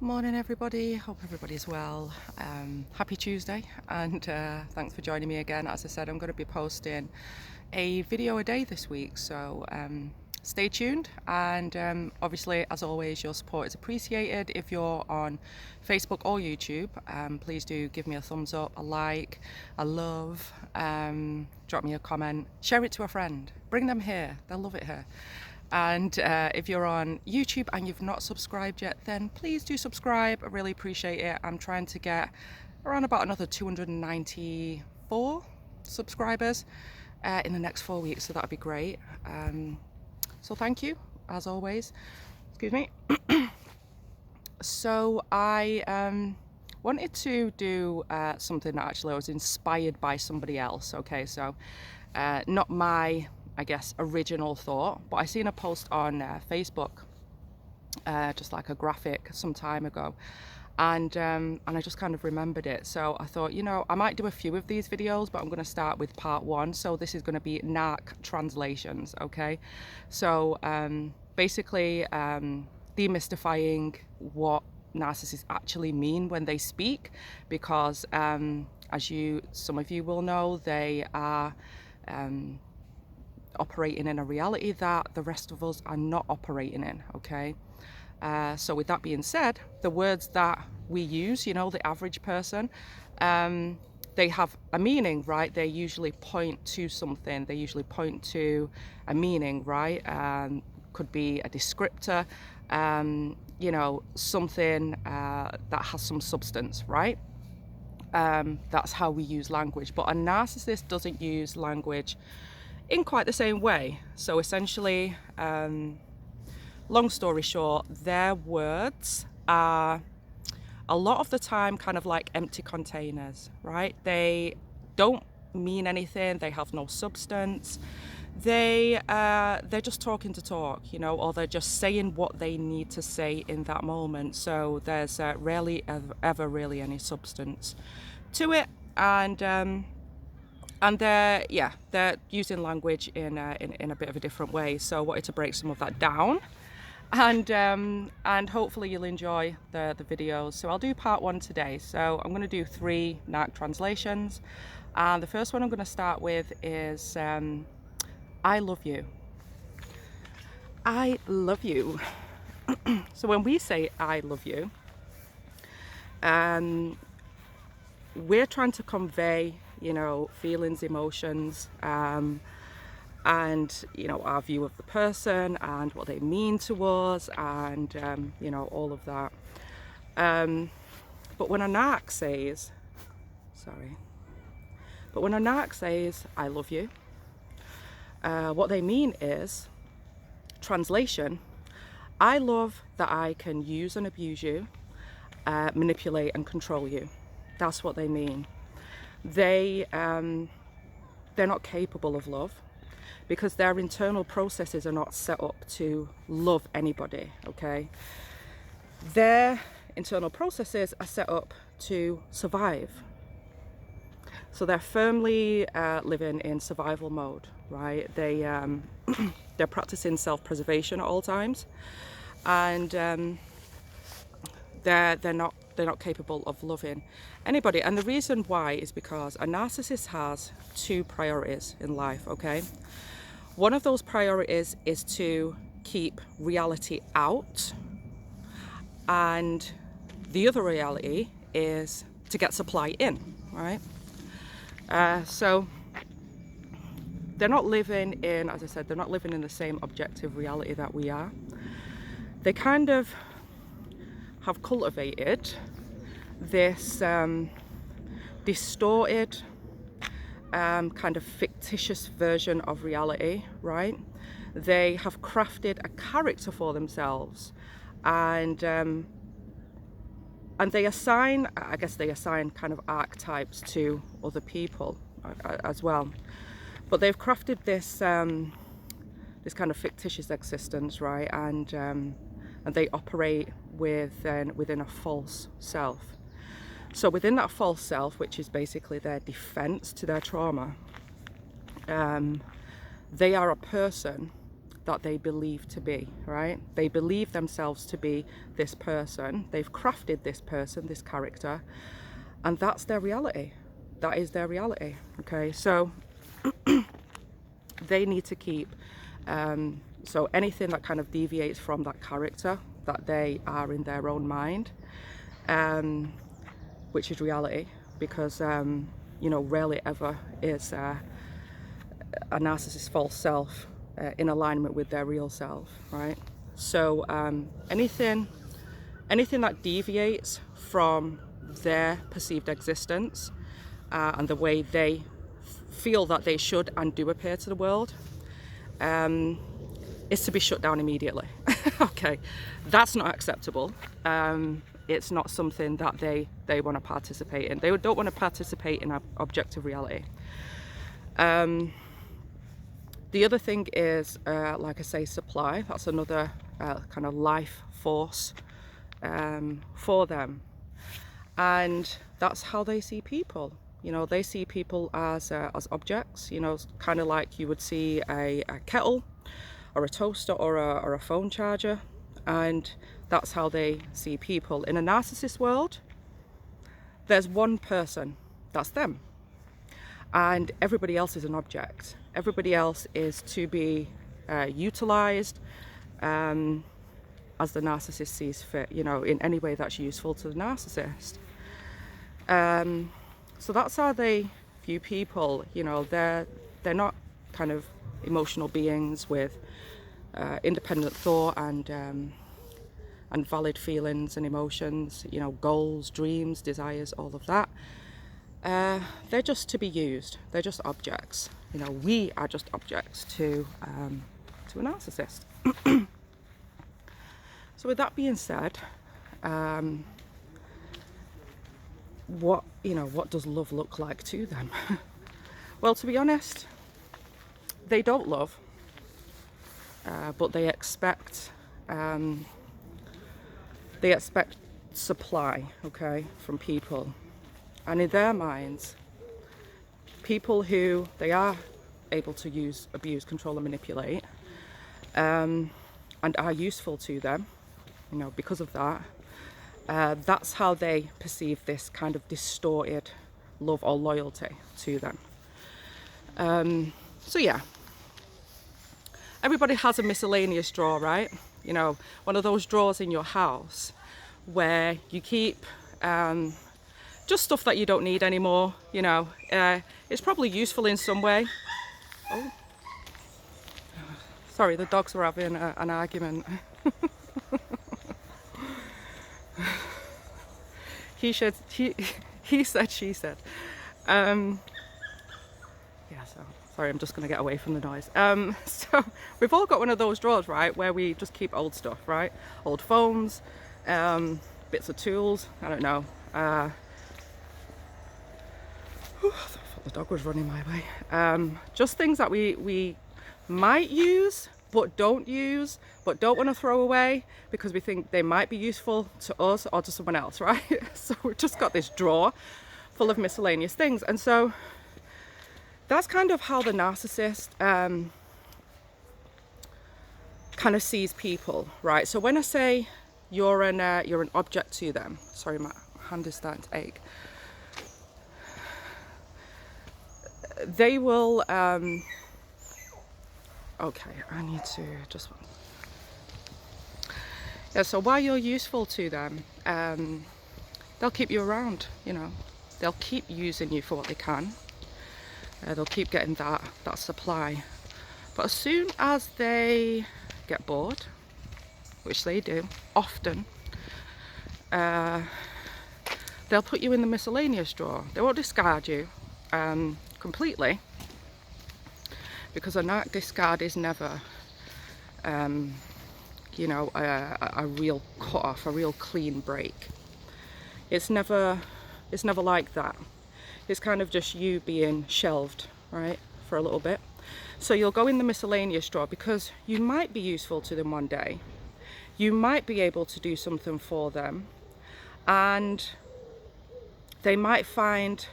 Morning everybody, hope everybody's well. Happy Tuesday, and thanks for joining me again. As I said, I'm going to be posting a video a day this week, so stay tuned. And obviously, as always, your support is appreciated. If you're on Facebook or YouTube, please do give me a thumbs up, a like, a love, drop me a comment, share it to a friend, bring them here, they'll love it here. And if you're on YouTube and you've not subscribed yet, then please do subscribe. I really appreciate it. I'm trying to get around about another 294 subscribers in the next 4 weeks, so that would be great. So thank you, as always. Excuse me. So I wanted to do something that actually I was inspired by somebody else. Okay, so not my, I guess, original thought, but I seen a post on Facebook, just like a graphic some time ago, and I just kind of remembered it. So I thought, you know, I might do a few of these videos, but I'm going to start with part one. So this is going to be Narc Translations. Okay, so basically demystifying what narcissists actually mean when they speak, because as some of you will know, they are operating in a reality that the rest of us are not operating in. Okay, so with that being said, the words that we use, you know, the average person, they have a meaning, right? They usually point to something. They usually point to a meaning, right? Could be a descriptor, you know, something that has some substance, right? That's how we use language. But a narcissist doesn't use language in quite the same way. So essentially, long story short, their words are a lot of the time kind of like empty containers, right? They don't mean anything. They have no substance. They're just talking to talk, you know, or they're just saying what they need to say in that moment. So there's rarely ever really any substance to it. And they're using language in a bit of a different way. So I wanted to break some of that down, and hopefully you'll enjoy the videos. So I'll do part one today. So I'm going to do 3 Narc translations, and the first one I'm going to start with is I love you. I love you. So when we say I love you, we're trying to convey, you know, feelings, emotions, and, you know, our view of the person and what they mean to us, and, you know, all of that. But when a narc says, I love you, what they mean is, translation, I love that I can use and abuse you, manipulate and control you. That's what they mean. They're not capable of love because their internal processes are not set up to love anybody. Okay, their internal processes are set up to survive. So they're firmly living in survival mode, right? They're practicing self-preservation at all times, and they're not capable of loving anybody. And the reason why is because a narcissist has 2 priorities in life. Okay, one of those priorities is to keep reality out, and the other reality is to get supply in, right? So they're not living in, as I said, they're not living in the same objective reality that we are. They kind of have cultivated this distorted, kind of fictitious version of reality, right? They have crafted a character for themselves, and they assign kind of archetypes to other people as well. But they've crafted this this kind of fictitious existence, right? And they operate within a false self. So within that false self, which is basically their defense to their trauma, they are a person that they believe to be, right? They believe themselves to be this person. They've crafted this person, this character, and that's their reality. That is their reality, okay? So they need to keep, so anything that kind of deviates from that character that they are in their own mind, which is reality, because, you know, rarely ever is a narcissist's false self in alignment with their real self, right? So anything that deviates from their perceived existence and the way they feel that they should and do appear to the world is to be shut down immediately. Okay, that's not acceptable. It's not something that they want to participate in. They don't want to participate in objective reality. The other thing is, like I say, supply. That's another kind of life force for them. And that's how they see people. You know, they see people as objects, you know, kind of like you would see a kettle or a toaster or a phone charger. And that's how they see people. In a narcissist world, there's one person, that's them. And everybody else is an object. Everybody else is to be utilized as the narcissist sees fit, you know, in any way that's useful to the narcissist. So that's how they view people. You know, they're not kind of emotional beings with independent thought and valid feelings and emotions, you know, goals, dreams, desires, all of that. They're just to be used. They're just objects. You know, we are just objects to a narcissist. So with that being said, what does love look like to them? Well, to be honest, they don't love, but they expect supply, okay, from people. And in their minds, people who they are able to use, abuse, control and manipulate, and are useful to them, you know, because of that, that's how they perceive this kind of distorted love or loyalty to them. So yeah, everybody has a miscellaneous drawer, right? You know, one of those drawers in your house where you keep just stuff that you don't need anymore, you know. It's probably useful in some way. Oh, sorry, the dogs were having an argument. He said, she said. Yeah, so sorry, I'm just going to get away from the noise. So we've all got one of those drawers, right, where we just keep old stuff, right? Old phones, bits of tools, I don't know. I thought the dog was running my way. Just things that we might use, but don't use, but don't want to throw away because we think they might be useful to us or to someone else, right? So we've just got this drawer full of miscellaneous things. And so that's kind of how the narcissist kind of sees people, right? So when I say you're an object to them, sorry, my hand is starting to ache. They will, okay, I need to just, yeah, so while you're useful to them, they'll keep you around, you know, they'll keep using you for what they can, they'll keep getting that supply, but as soon as they get bored, which they do often, they'll put you in the miscellaneous drawer. They won't discard you completely, because a narc discard is never you know, a real cut off, a real clean break. It's never like that. It's kind of just you being shelved, right, for a little bit. So you'll go in the miscellaneous drawer because you might be useful to them one day. You might be able to do something for them, and they might find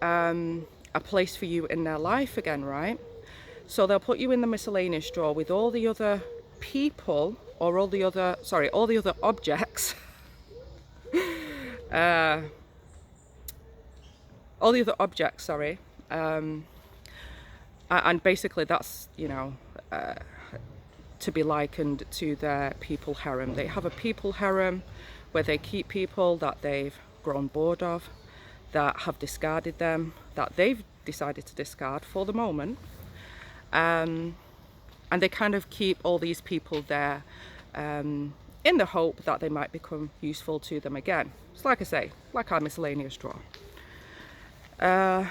a place for you in their life again, right? So they'll put you in the miscellaneous drawer with all the other people, or all the other objects, all the other objects, sorry, and basically that's, you know, to be likened to their people harem. They have a people harem where they keep people that they've grown bored of, that have discarded them, that they've decided to discard for the moment, and they kind of keep all these people there in the hope that they might become useful to them again. It's like I say, like our miscellaneous drawer. That's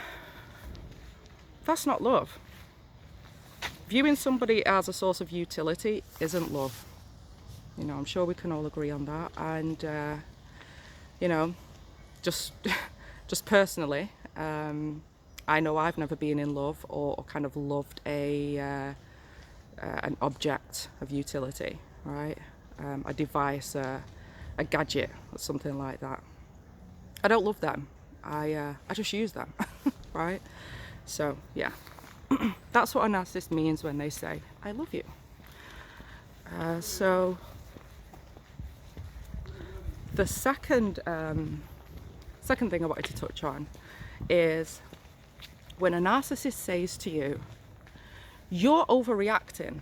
not love. Viewing somebody as a source of utility isn't love. You know, I'm sure we can all agree on that. And you know, just personally, I know I've never been in love or kind of loved an object of utility, right? A device, a gadget, or something like that. I don't love them. I just use them, right? So yeah, that's what a narcissist means when they say, "I love you." So the second thing I wanted to touch on is when a narcissist says to you, "You're overreacting."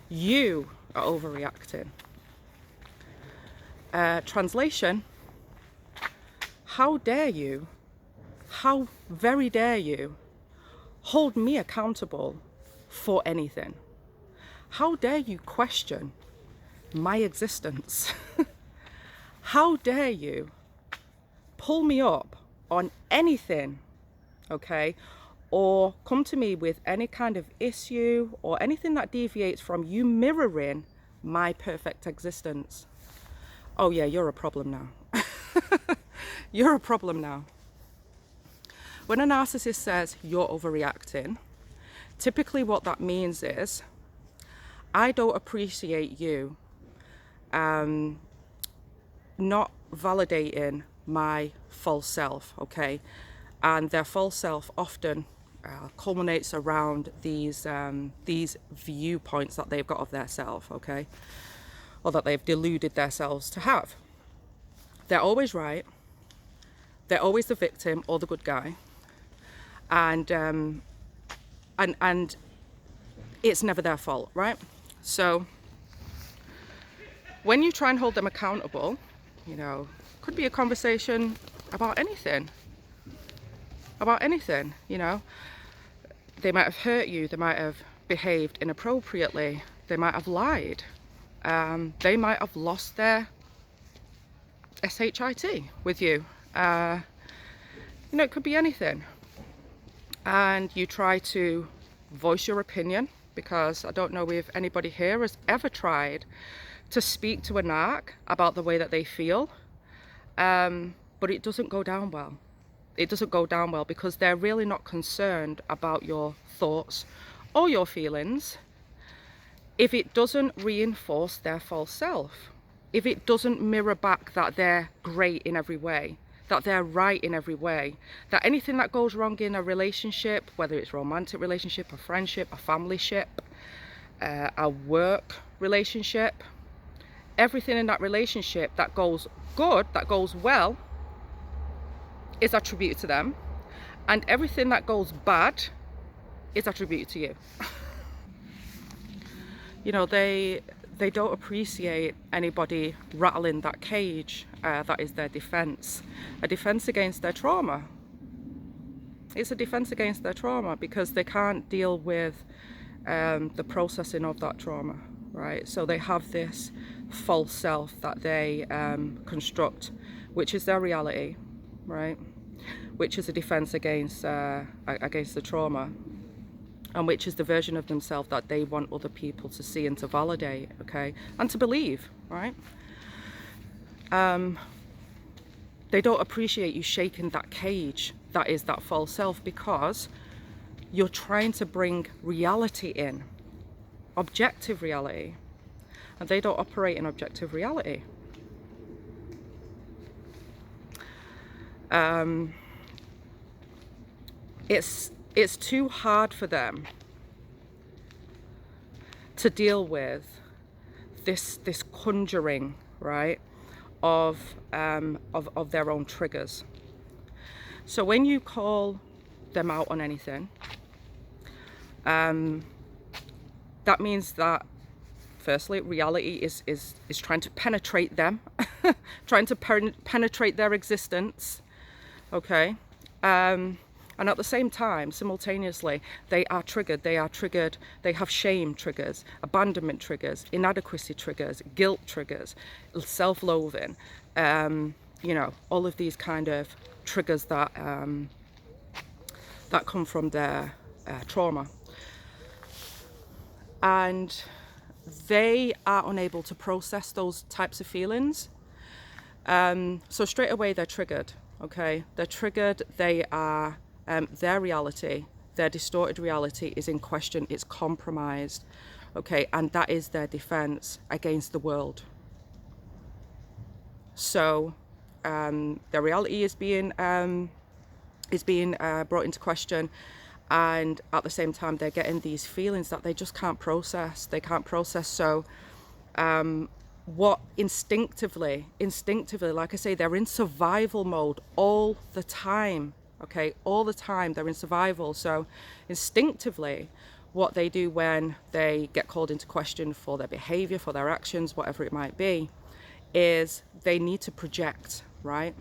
You are overreacting. Translation: how dare you, how very dare you hold me accountable for anything? How dare you question my existence? How dare you pull me up on anything, okay? Or come to me with any kind of issue or anything that deviates from you mirroring my perfect existence. Oh yeah, you're a problem now. You're a problem now. When a narcissist says you're overreacting, typically what that means is, I don't appreciate you not validating my false self, okay? And their false self often culminates around these viewpoints that they've got of their self, okay? Or that they've deluded themselves to have. They're always right. They're always the victim or the good guy. And it's never their fault, right? So when you try and hold them accountable, you know, could be a conversation about anything, you know. They might have hurt you, they might have behaved inappropriately, they might have lied, they might have lost their SHIT with you. You know, it could be anything. And you try to voice your opinion, because I don't know if anybody here has ever tried to speak to a narc about the way that they feel, but it doesn't go down well. It doesn't go down well because they're really not concerned about your thoughts or your feelings if it doesn't reinforce their false self, if it doesn't mirror back that they're great in every way, that they're right in every way, that anything that goes wrong in a relationship, whether it's a romantic relationship, a friendship, a family ship, a work relationship, everything in that relationship that goes good, that goes well, is attributed to them, and everything that goes bad is attributed to you. You know, they don't appreciate anybody rattling that cage that is their defense, a defense against their trauma. It's a defense against their trauma because they can't deal with the processing of that trauma, right? So they have this false self that they construct, which is their reality, right? Which is a defense against the trauma, and which is the version of themselves that they want other people to see and to validate, okay, and to believe, right? They don't appreciate you shaking that cage that is that false self, because you're trying to bring reality in, objective reality, and they don't operate in objective reality. it's too hard for them to deal with this conjuring, right, of their own triggers. So when you call them out on anything, that means that firstly, reality is trying to penetrate them, trying to penetrate their existence, okay? And at the same time, simultaneously, they are triggered. They have shame triggers, abandonment triggers, inadequacy triggers, guilt triggers, self-loathing, you know, all of these kind of triggers that come from their trauma. And they are unable to process those types of feelings. So straight away they're triggered, okay? They're triggered, they are, their reality, their distorted reality is in question, it's compromised, okay? And that is their defense against the world. So their reality is being brought into question, and at the same time they're getting these feelings that they just can't process. So what instinctively, like I say, they're in survival mode all the time, okay? All the time they're in survival. So instinctively, what they do when they get called into question for their behavior, for their actions, whatever it might be, is they need to project, right?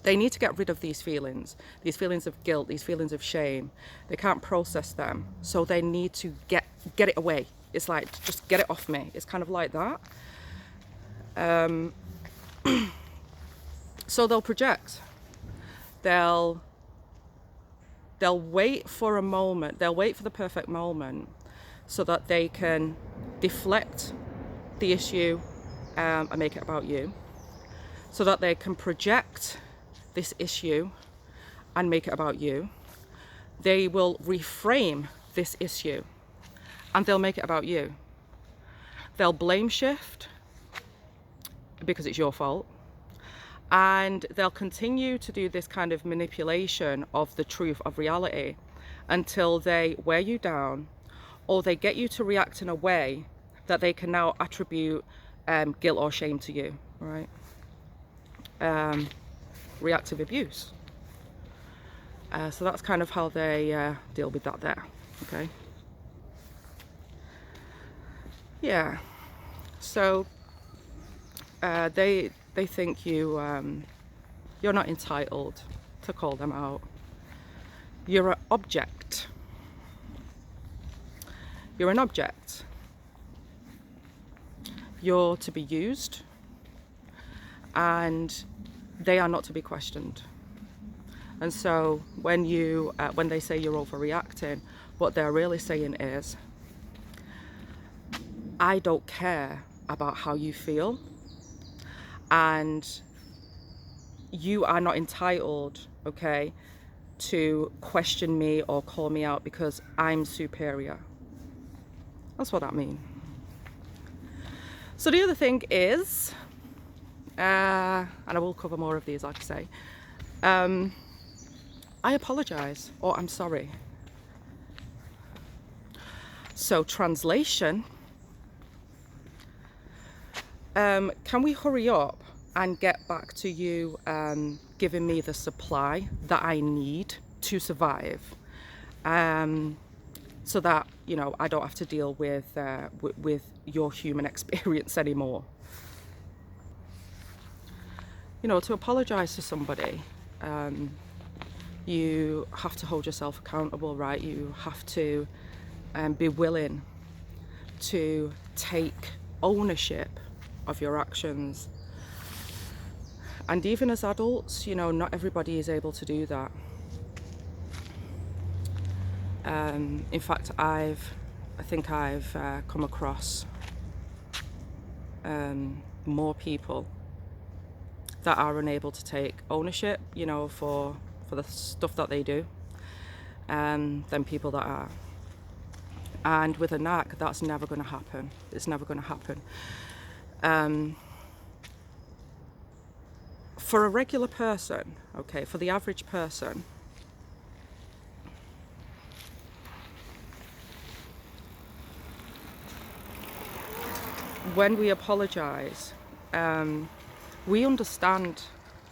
They need to get rid of these feelings of guilt, these feelings of shame. They can't process them, so they need to get it away. It's like, just get it off me. It's kind of like that. So they'll project. They'll wait for a moment. They'll wait for the perfect moment so that they can deflect the issue and make it about you, so that they can project this issue and make it about you. They will reframe this issue and they'll make it about you. They'll blame shift because it's your fault, and they'll continue to do this kind of manipulation of the truth of reality until they wear you down, or they get you to react in a way that they can now attribute guilt or shame to you, right? Reactive abuse. So that's kind of how they deal with that there, okay? Yeah, so they think you're not entitled to call them out. You're an object. You're an object. You're to be used, and they are not to be questioned. And so when they say you're overreacting, what they're really saying is, I don't care about how you feel, and you are not entitled, okay, to question me or call me out because I'm superior. That's what that means. So the other thing is, and I will cover more of these, like I say, I apologize, or I'm sorry. So translation, can we hurry up and get back to you giving me the supply that I need to survive, so that, you know, I don't have to deal with your human experience anymore. You know, to apologize to somebody, you have to hold yourself accountable, right? You have to be willing to take ownership of your actions. And even as adults, you know, not everybody is able to do that. In fact, I think I've come across more people that are unable to take ownership, you know, for the stuff that they do, than people that are. And with a narc, that's never going to happen. It's never going to happen. For a regular person, okay, for the average person, when we apologize, we understand,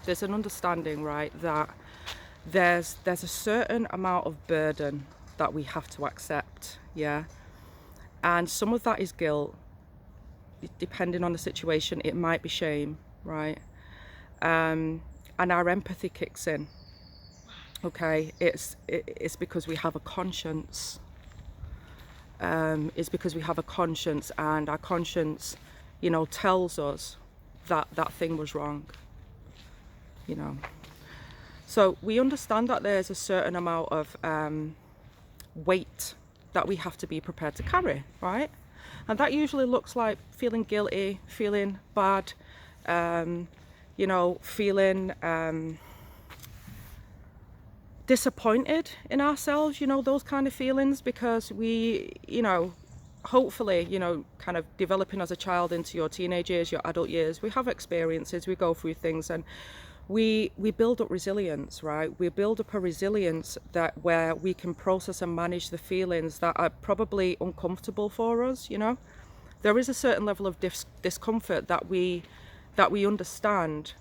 there's an understanding, right, that there's a certain amount of burden that we have to accept, yeah? And some of that is guilt, depending on the situation. It might be shame, right? And our empathy kicks in, okay? It's because we have a conscience. It's because we have a conscience, and our conscience, you know, tells us that that thing was wrong, you know. So we understand that there's a certain amount of weight that we have to be prepared to carry, right? And that usually looks like feeling guilty, feeling bad, you know, feeling disappointed in ourselves, you know, those kind of feelings, because we, you know, hopefully, you know, kind of developing as a child into your teenage years, your adult years, we have experiences, we go through things, and we build up resilience, right? We build up a resilience that where we can process and manage the feelings that are probably uncomfortable for us, you know. There is a certain level of discomfort that we understand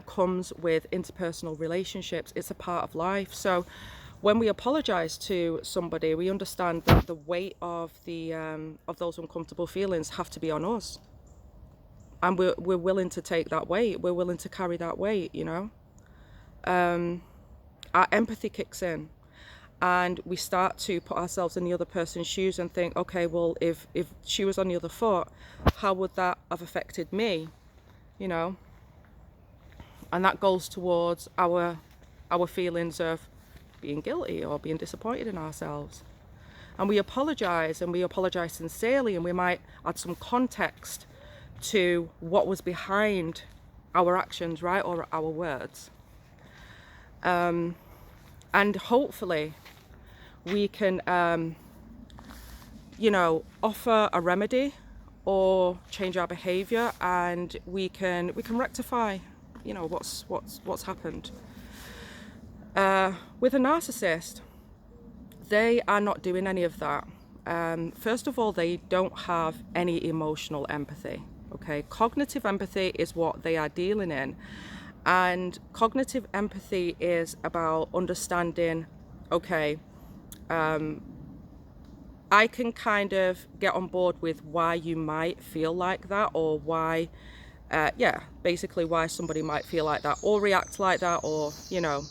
comes with interpersonal relationships. It's a part of life. So when we apologize to somebody, we understand that the weight of those uncomfortable feelings have to be on us. And we're willing to take that weight. We're willing to carry that weight, you know. Our empathy kicks in, and we start to put ourselves in the other person's shoes and think, okay, well, if she was on the other foot, how would that have affected me, you know? And that goes towards our feelings of being guilty or being disappointed in ourselves. And we apologize, and we apologize sincerely, and we might add some context to what was behind our actions, right, or our words. And hopefully we can, you know, offer a remedy or change our behavior, and we can rectify, you know, what's happened. With a narcissist, they are not doing any of that. First of all, they don't have any emotional empathy. Okay, cognitive empathy is what they are dealing in, and cognitive empathy is about understanding, okay, I can kind of get on board with why you might feel like that, or why, basically why somebody might feel like that or react like that, or, you know,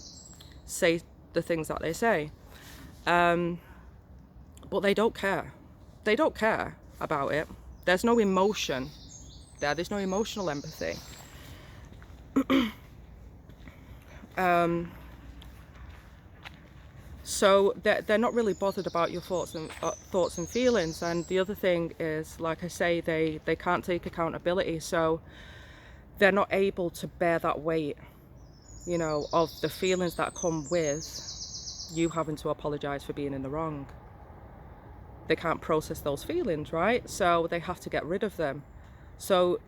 say the things that they say. But they don't care. They don't care about it. There's no emotion there. There's no emotional empathy. So they're not really bothered about your thoughts and feelings. And the other thing is, like I say, they can't take accountability. So they're not able to bear that weight, you know, of the feelings that come with you having to apologize for being in the wrong. They can't process those feelings, right? So they have to get rid of them. So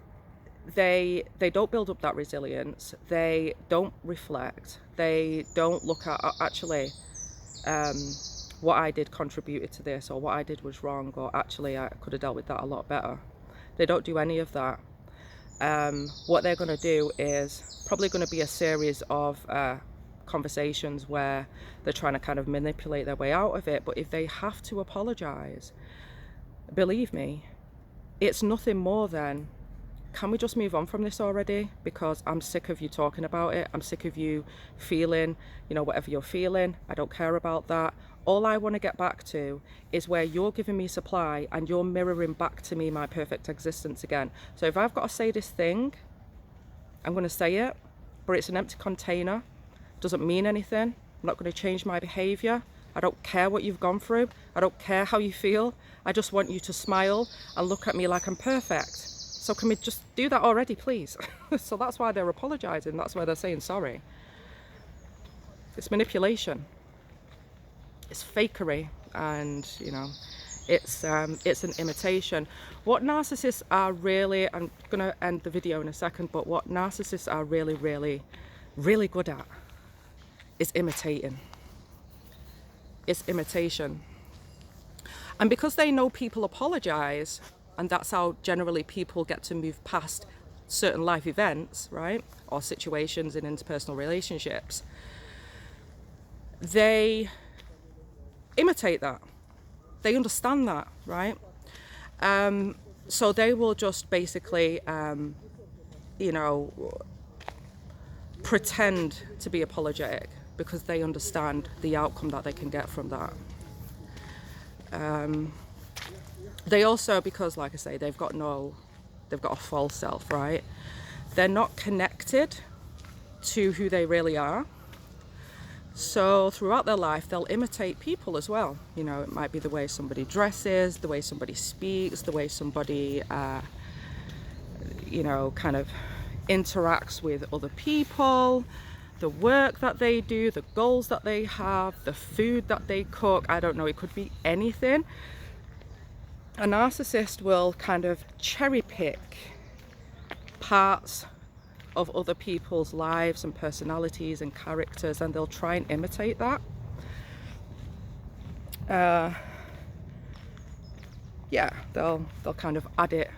they don't build up that resilience. They don't reflect. They don't look at, actually, what I did contributed to this, or what I did was wrong, or actually I could have dealt with that a lot better. They don't do any of that. What they're going to do is probably going to be a series of conversations where they're trying to kind of manipulate their way out of it. But if they have to apologize, believe me, it's nothing more than, can we just move on from this already? Because I'm sick of you talking about it. I'm sick of you feeling, you know, whatever you're feeling. I don't care about that. All I want to get back to is where you're giving me supply and you're mirroring back to me my perfect existence again. So if I've got to say this thing, I'm going to say it, but it's an empty container. Doesn't mean anything. I'm not going to change my behavior. I don't care what you've gone through. I don't care how you feel. I just want you to smile and look at me like I'm perfect. So can we just do that already, please? So that's why they're apologizing. That's why they're saying sorry. It's manipulation. It's fakery, and you know, it's an imitation. What narcissists are really, I'm gonna end the video in a second, but what narcissists are really, really, really good at is imitating. It's imitation. And because they know people apologize, and that's how generally people get to move past certain life events, right, or situations in interpersonal relationships. They imitate that. They understand that, right? So they will just basically, pretend to be apologetic because they understand the outcome that they can get from that. They also, because like I say, they've got a false self, right? They're not connected to who they really are. So throughout their life, they'll imitate people as well. It might be the way somebody dresses, the way somebody speaks, the way somebody, kind of interacts with other people, the work that they do, the goals that they have, the food that they cook. I don't know, it could be anything. A narcissist will kind of cherry pick parts of other people's lives and personalities and characters, and they'll try and imitate that. They'll kind of add it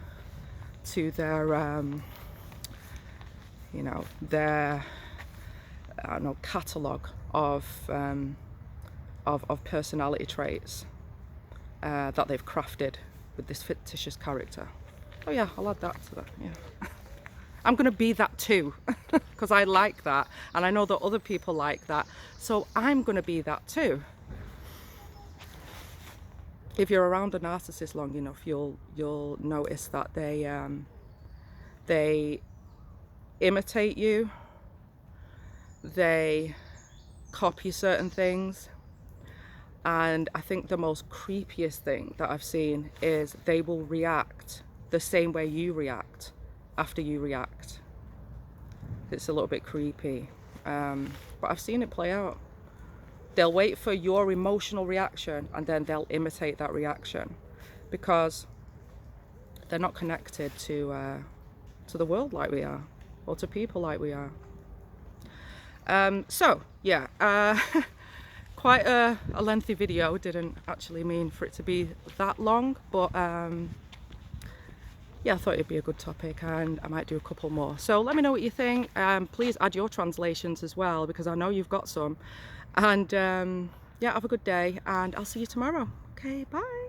to their catalogue of personality traits that they've crafted with this fictitious character. Oh yeah, I'll add that to that. Yeah. I'm going to be that too, because I like that, and I know that other people like that, so I'm going to be that too. If you're around a narcissist long enough, you'll notice that they imitate you, they copy certain things, and I think the most creepiest thing that I've seen is they will react the same way you react after you react. It's a little bit creepy, but I've seen it play out. They'll wait for your emotional reaction and then they'll imitate that reaction because they're not connected to the world like we are, or to people like we are. Quite a lengthy video. Didn't actually mean for it to be that long, but I thought it'd be a good topic, and I might do a couple more. So let me know what you think. Please add your translations as well, because I know you've got some. And have a good day, and I'll see you tomorrow. Okay, bye.